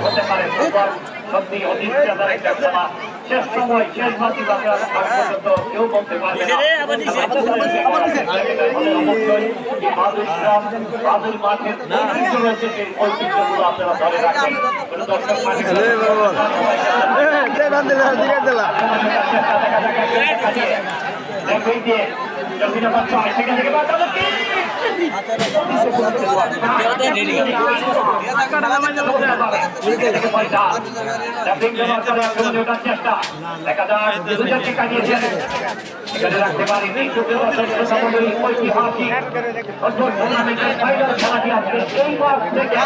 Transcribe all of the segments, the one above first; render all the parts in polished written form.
হতে পারে সত্যি অনিশ্চয়তার একটা খেলা। শেষ সময় শেষ বাতি পর্যন্ত কেউ বলতে পারবে না। বাদুর মাঠের ঐতিহ্য রয়েছে, সেই ঐতিহ্যগুলো আপনারা ধরে রাখেন। দর্শক মাঠে চেষ্টা দেখা যায় এখানে রাখতে পারেনি। ঐতিহাসিক খেলাটি আজকে এই মাঠ থেকে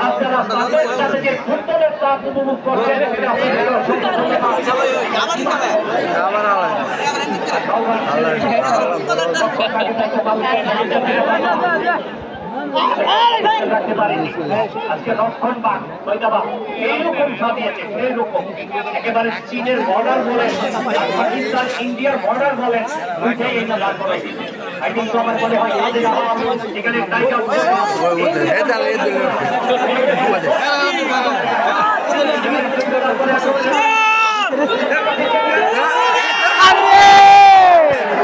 আপনারা তাদের সাথে যে ফুটবলের চাপ উপভোগ করছেন রাখতে পারেনি। আজকে রক্ষণ বাগ এইরকম সাজিয়েছে, এইরকম একেবারে চীনের বর্ডার বলেন, পাকিস্তান ইন্ডিয়ার বর্ডার বলেন, ওইটাই এটা দাঁড় করাই দিচ্ছে। আমার মনে হয় এখানে